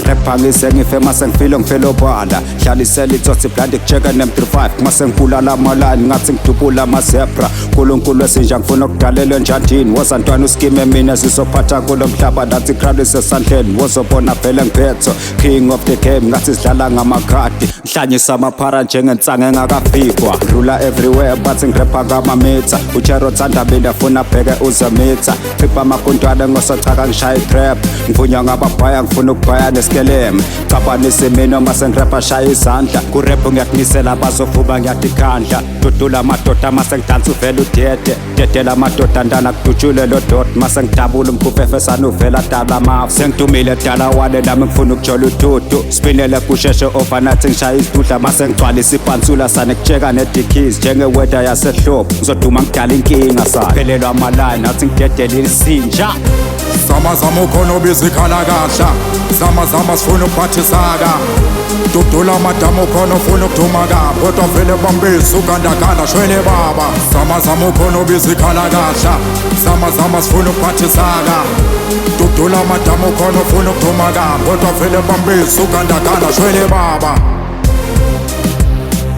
Repa ngisengife mase ngifilo ngifelo bala Hlalisela itsotsi blandi kucheka nem-35 Mase ngibulala amalani ngathi ngidubula amazebra Nkulunkulu esinja ngifuna ukudalela enjandini Wozantwana uSkim emina sizophatha kulo mhlaba Nathi crowd isesandleni Wozobona vele ngiphetho King of the game ngathi sidlala ngamakhadi Nhlanyisa amaphara njengensanga engakafikwa Ndlula everywhere bathi ngirepa ngamamitha Uchero Thandabile afuna bheke uzamitha Chipha amakuntwana ngosachaka ngishaye trap Ngivunywa ngababhaya ngifuna ukubhaya neskeleme Cabanise mina mase ngirepa shaya izandla Kurepa ngiyakunisela abazovuba ngiyadikhandla Dudula amadoda mase ngidansa uvela udede Dedela amadoda ndana kudutshule lo dot Mase ngidabula umkhufefe sanuvela dala mafu Sengidumile dala wale nami ngifuna ukujola ududu Spinele kusheshe over nathi ngishaya isidudla Mase ngigcwalisa ipansula sane kucheka nedikhizi Njengeweda yasehlobo ngizoduma ngidala inkinga sane Phelelwa amalini nathi ngidedela isinja Zama ukhona ubizikhala kahla Zama sifuna ukuphathisaka Dudula amadamu ukhona ufuna ukudumaka Kodwa vele bambisa ugandakanda shwele baba Zama ukhona ubizikhala kahla Zama sifuna ukuphathisaka Dudula amadamu ukhona ufuna ukudumaka Kodwa vele bambisa ugandakanda shwele baba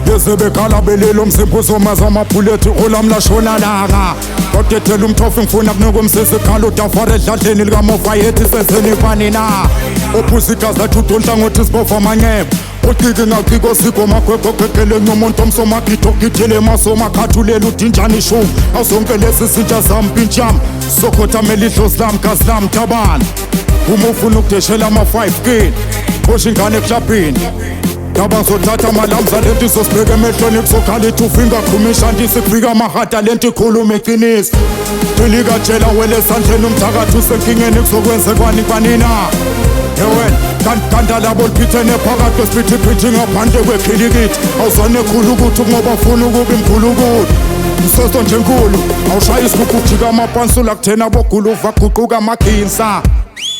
Leze bekhala belelo mzimba uzomaza amabhulethi olamla shona langa Kodethela umthofu ngifuna kunika umsisi khala udafare edladleni likamova yethi seseni bani na Ophusikazi lathi udonhla ngothi sibova amanyeba Ucike ngaqiko siko magwegwe gwegele ngomuntu omsomagitho githele masomakhathulela udinjani ishow Awuzonke lezi zintsha zami pintsham Sokhotha melidlo slam kaslam tabana Uma ufuna ukudeshela ama-5 kid Qosha ingane eklabhini Daba ngizothatha amalamza lento izosibheka emehlweni kuzokhala ithufinga khumishantisi kufika amahata lento ikhuluma iqiniso Delikatshela wele esandleni umthakathi usenkingeni kuzokwenzekwani kwanina Yewena kanda labo liphithe nephakathi kwesiphithiphithi ngaphandle kwekhilikithi Awuzwane khulu ukuthi ngoba ufuna ukuba imkhulukuthi Msoso nje nkulu awushaya isigubhu kujika amapansula kuthena bogula uvaguquka amaginsa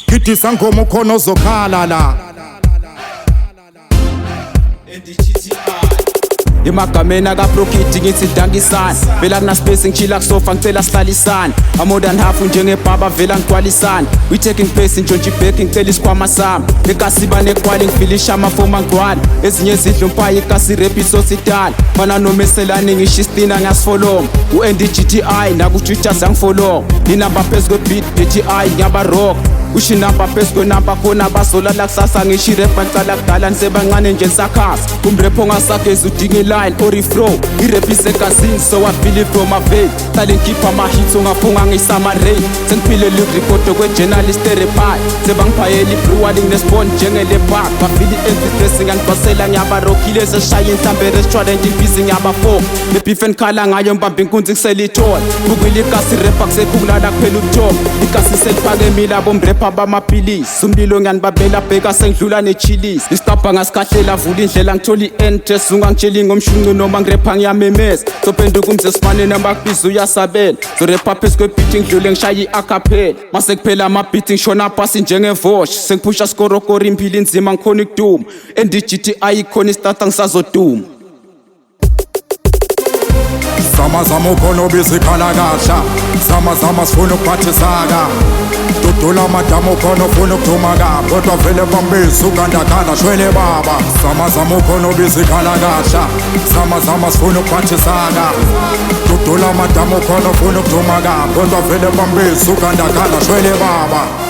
Gidisa ngoma ukhona ozokhala la AndyGti Emagameni akaprokiti ngithi dankisana Vela kunaspace ngichila kusofa ngicela sihlalisana More than half njengebhaba vela ngigcwalisana We taking place ntshontshe ibheki ngicela isikhwama sami Ekasiba nekwali ngifilisha amafoma ngigcwala Ezinye zidla umpayi ikasi rap isositala Fana nomeselane ngisho istina ngiyasifolonga U-AndyGti nakutwitter zangifolonga Inamba phezu kwebeat GTI ngiyabarock Usho inamba phezu kwenamba khona bazolala kusasa ngisho irap ngicala kudala nisebancane nje ngisakhasa Umrap ongasagezi udinga iline or iflow Irap isegazini so I feel it from my vein Hlale ngikhipha ama-hits ungaphunga ngisama-rain Sengiphile lirekodo kwe-journalist erephayo Sebangiphayela ibrewery nginesbond njengelepark Bafile i-envy ngiyangibasela ngiyabarokhile seshaya inhlambe e-restaurant ibhizi ngiyabafok Bebeef enikhala ngayo mbamba inkunzi ngiselithola Kukwile ikasi irap akusekulala kuphela ukuthoba Ikasi seliphakemile abomrap abamaphilisi Umlilo ngiyanibabela bheka sengidlula nechilisi Istabha ngasikhahlela vula indlela ngithola i-interest Ungangitsheli ngomshunqu noma ngirepa ngiyamemeza Zophenduka umzesifane namabizi uyasabela Zorepa phezu kwebeat ngidlule ngishaye i-acapella Mase kuphela amabeat ngishona phasi njengevosh Sengiphusha skorokoro impilo inzima ngikhona ukuduma AndyGti ikhona isitata ngisazoduma Zama ukhona ubizikhala kahla Zama sifuna ukuphathisaka Dudula amadamu ukhona ufuna ukudumaka Kodwa vele bambisa ugandakanda shwele baba Zama ukhona ubizikhala kahla Zama sifuna ukuphathisaka Dudula amadamu ukhona ufuna ukudumaka Kodwa vele bambisa ugandakanda shwele baba